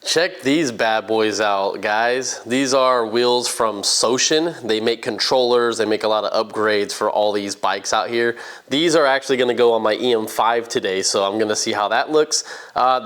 Check these bad boys out, guys. These are wheels from Sotion. They make controllers, they make a lot of upgrades for all these bikes out here. These are actually gonna go on my EM-5 today, so I'm gonna see how that looks.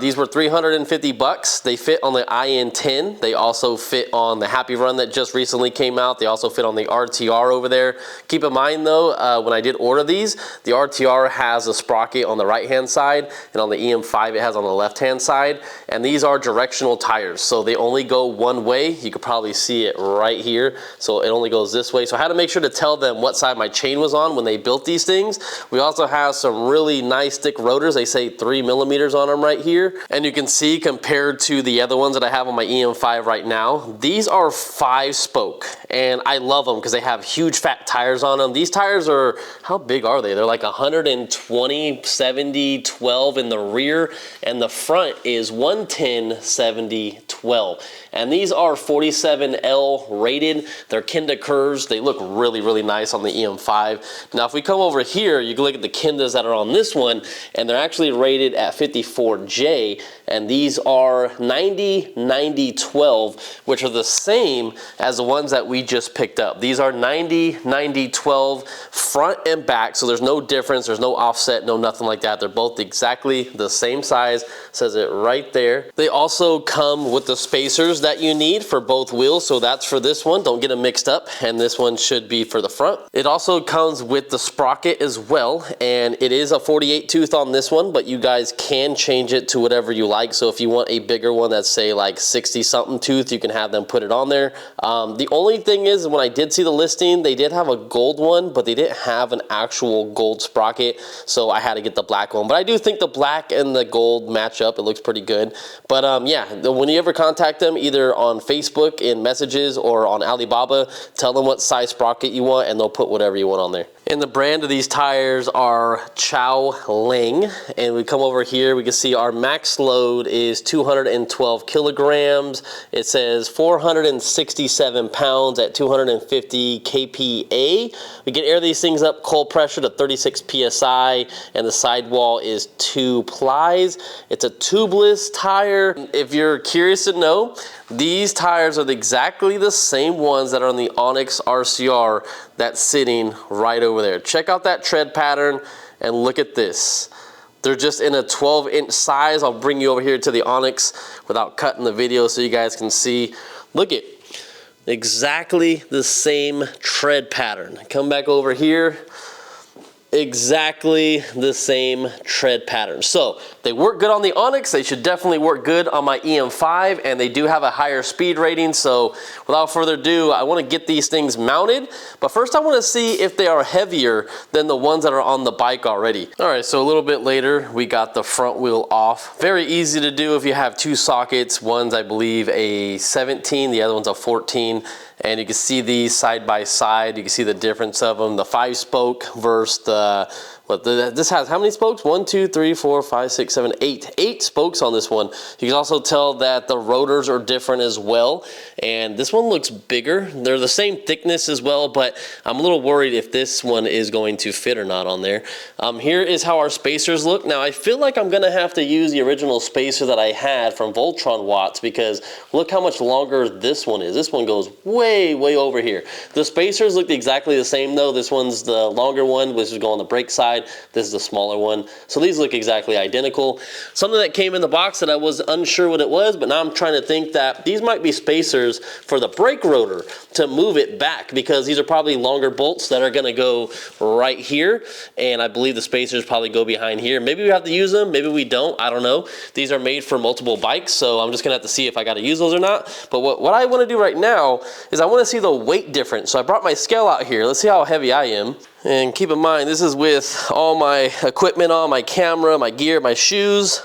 These were 350 bucks. They fit on the IN-10. They also fit on the Happy Run that just recently came out. They also fit on the RTR over there. Keep in mind though, when I did order these, the RTR has a sprocket on the right-hand side, and on the EM-5 it has on the left-hand side. And these are directional tires, so they only go one way. You could probably see it right here, so it only goes this way. So I had to make sure to tell them what side my chain was on when they built these things. We also have some really nice thick rotors. They say 3 millimeters on them right here, and you can see compared to the other ones that I have on my EM-5 right now, these are 5-spoke, and I love them because they have huge fat tires on them. These tires are, how big are they? They're like 120, 70, 12 in the rear, and the front is 110, 70, 12. And these are 47L rated. They're Kenda curves. They look really, really nice on the EM-5. Now, if we come over here, you can look at the Kendas that are on this one, and they're actually rated at 54J, and these are 90, 90, 12, which are the same as the ones that we just picked up. These are 90, 90, 12, front and back, so there's no difference, there's no offset, no nothing like that. They're both exactly the same size, says it right there. They also come with the spacers that you need for both wheels, so that's for this one, don't get them mixed up, and this one should be for the front. It also comes with the sprocket as well, and it is a 48 tooth on this one, but you guys can change it to whatever you like. So if you want a bigger one that's say like 60 something tooth, you can have them put it on there. The only thing is, when I did see the listing, they did have a gold one, but they didn't have an actual gold sprocket, so I had to get the black one. But I do think the black and the gold match up. It looks pretty good. But yeah, when you ever contact them, either on Facebook in messages or on Alibaba, tell them what size sprocket you want and they'll put whatever you want on there. And the brand of these tires are Chow Ling. And we come over here, we can see our max load is 212 kilograms. It says 467 pounds at 250 kPa. We can air these things up cold pressure to 36 PSI, and the sidewall is 2 plies. It's a tubeless tire. If you're curious to know, these tires are exactly the same ones that are on the Onyx RCR that's sitting right over there. Check out that tread pattern and look at this. They're just in a 12-inch size. I'll bring you over here to the Onyx without cutting the video so you guys can see. Look at exactly the same tread pattern. Come back over here. Exactly the same tread pattern. So they work good on the Onyx. They should definitely work good on my EM-5, and they do have a higher speed rating. So without further ado, I want to get these things mounted, but first I want to see if they are heavier than the ones that are on the bike already. All right, so a little bit later, we got the front wheel off. Very easy to do if you have 2 sockets. One's, I believe, a 17, the other one's a 14. And you can see these side by side. You can see the difference of them. The 5-spoke versus the, this has how many spokes? 1, 2, 3, 4, 5, 6, 7, 8. 8 spokes on this one. You can also tell that the rotors are different as well. And this one looks bigger. They're the same thickness as well, but I'm a little worried if this one is going to fit or not on there. Here is how our spacers look. Now I feel like I'm gonna have to use the original spacer that I had from Voltron Watts, because look how much longer this one is. This one goes way over here. The spacers look exactly the same though. This one's the longer one, which is going on the brake side. This is the smaller one. So these look exactly identical. Something that came in the box that I was unsure what it was, but now I'm trying to think that these might be spacers for the brake rotor to move it back, because these are probably longer bolts that are gonna go right here. And I believe the spacers probably go behind here. Maybe we have to use them, maybe we don't, I don't know. These are made for multiple bikes, so I'm just gonna have to see if I gotta use those or not. But what I wanna do right now is I wanna see the weight difference. So I brought my scale out here. Let's see how heavy I am. And keep in mind, this is with all my equipment on, my camera, my gear, my shoes.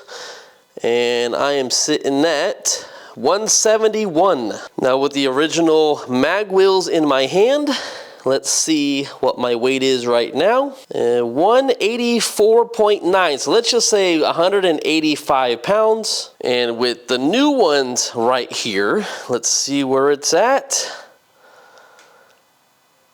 And I am sitting at 171. Now with the original mag wheels in my hand, let's see what my weight is right now. 184.9. So let's just say 185 pounds. And with the new ones right here, let's see where it's at.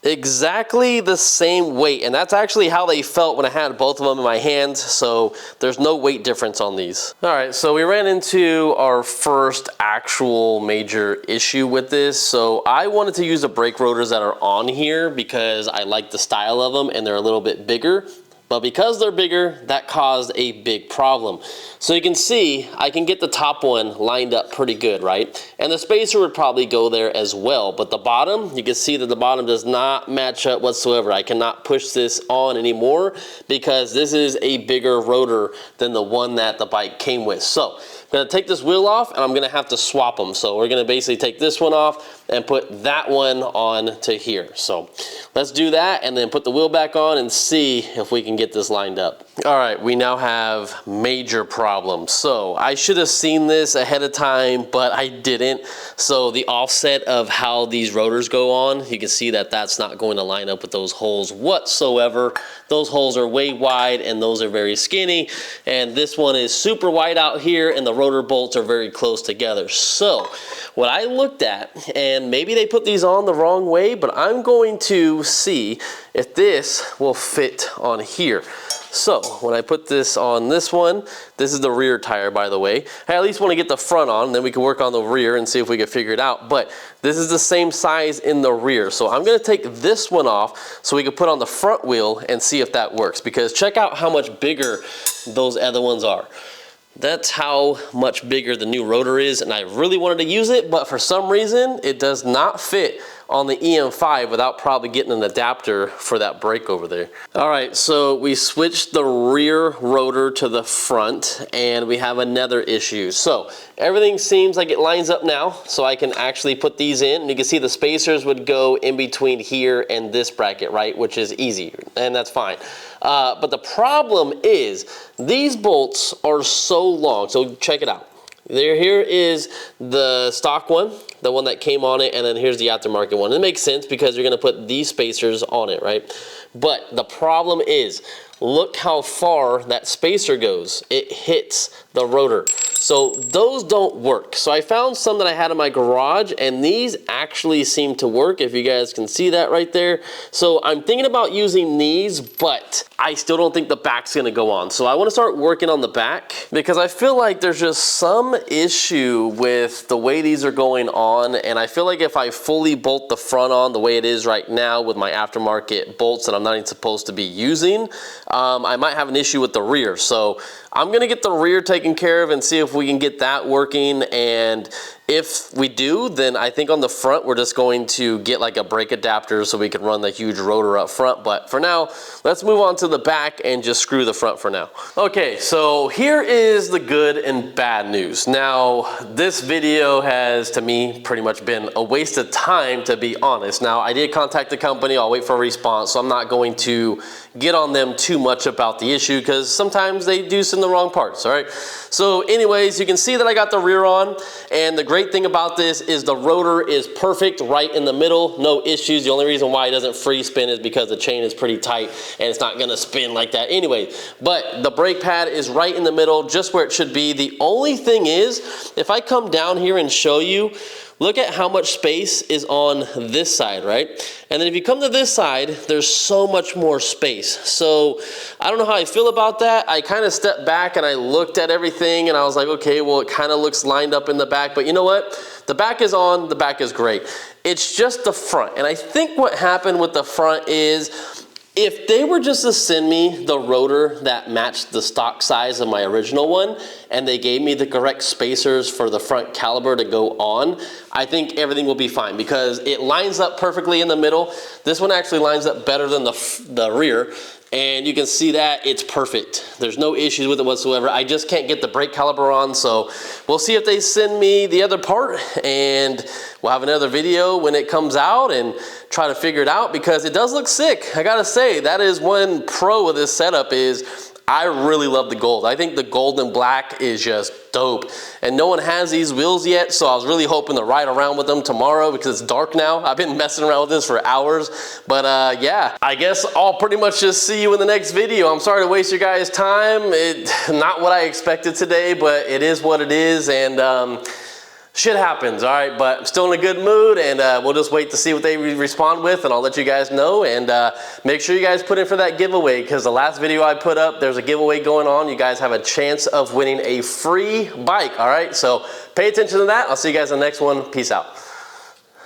exactly the same weight, and that's actually how they felt when I had both of them in my hands, so there's no weight difference on these. All right, so we ran into our first actual major issue with this. So I wanted to use the brake rotors that are on here because I like the style of them and they're a little bit bigger. But because they're bigger, that caused a big problem. So you can see, I can get the top one lined up pretty good, right? And the spacer would probably go there as well. But the bottom, you can see that the bottom does not match up whatsoever. I cannot push this on anymore because this is a bigger rotor than the one that the bike came with. So I'm gonna take this wheel off and I'm gonna have to swap them. So we're gonna basically take this one off and put that one on to here. So let's do that and then put the wheel back on and see if we can get this lined up. All right, we now have major problems. So I should have seen this ahead of time, but I didn't. So the offset of how these rotors go on, you can see that that's not going to line up with those holes whatsoever. Those holes are way wide and those are very skinny. And this one is super wide out here and the rotor bolts are very close together. So what I looked at, and maybe they put these on the wrong way, but I'm going to see if this will fit on here. So when I put this on this one, this is the rear tire, by the way. I at least want to get the front on, then we can work on the rear and see if we can figure it out. But this is the same size in the rear. So I'm going to take this one off so we can put on the front wheel and see if that works. Because check out how much bigger those other ones are. That's how much bigger the new rotor is, and I really wanted to use it, but for some reason it does not fit on the EM-5 without probably getting an adapter for that brake over there. All right, so we switched the rear rotor to the front and we have another issue. So everything seems like it lines up now, so I can actually put these in, and you can see the spacers would go in between here and this bracket, right, which is easy, and that's fine. But the problem is these bolts are so long, so check it out. Here is the stock one, the one that came on it, and then here's the aftermarket one. It makes sense because you're gonna put these spacers on it, right? But the problem is, look how far that spacer goes. It hits the rotor. So those don't work. So I found some that I had in my garage, and these actually seem to work, if you guys can see that right there. So I'm thinking about using these, but I still don't think the back's gonna go on. So I wanna start working on the back because I feel like there's just some issue with the way these are going on, and I feel like if I fully bolt the front on the way it is right now with my aftermarket bolts that I'm not even supposed to be using, I might have an issue with the rear. So I'm gonna get the rear taken care of and see if we can get that working, and if we do, then I think on the front we're just going to get like a brake adapter so we can run the huge rotor up front. But for now, let's move on to the back and just screw the front for now. Okay, so here is the good and bad news. Now, this video has, to me, pretty much been a waste of time, to be honest. Now, I did contact the company. I'll wait for a response, so I'm not going to get on them too much about the issue because sometimes they do send the wrong parts, all right? So anyways, you can see that I got the rear on, and the great thing about this is the rotor is perfect right in the middle, no issues. The only reason why it doesn't free spin is because the chain is pretty tight and it's not gonna spin like that anyway. But the brake pad is right in the middle, just where it should be. The only thing is, if I come down here and show you, look at how much space is on this side, right? And then if you come to this side, there's so much more space. So I don't know how I feel about that. I kind of stepped back and I looked at everything and I was like, okay, well, it kind of looks lined up in the back, but you know what? The back is on, the back is great. It's just the front. And I think what happened with the front is, if they were just to send me the rotor that matched the stock size of my original one, and they gave me the correct spacers for the front caliber to go on, I think everything will be fine because it lines up perfectly in the middle. This one actually lines up better than the rear, and you can see that it's perfect. There's no issues with it whatsoever. I just can't get the brake caliber on, so we'll see if they send me the other part, and we'll have another video when it comes out and try to figure it out because it does look sick. I gotta say, that is one pro of this setup is I really love the gold. I think the gold and black is just dope. And no one has these wheels yet, so I was really hoping to ride around with them tomorrow because it's dark now. I've been messing around with this for hours. But yeah, I guess I'll pretty much just see you in the next video. I'm sorry to waste your guys' time. Not what I expected today, but it is what it is. And Shit happens, all right, but I'm still in a good mood, and we'll just wait to see what they respond with, and I'll let you guys know. And make sure you guys put in for that giveaway, because the last video I put up, there's a giveaway going on. You guys have a chance of winning a free bike, all right? So pay attention to that. I'll see you guys in the next one. Peace out.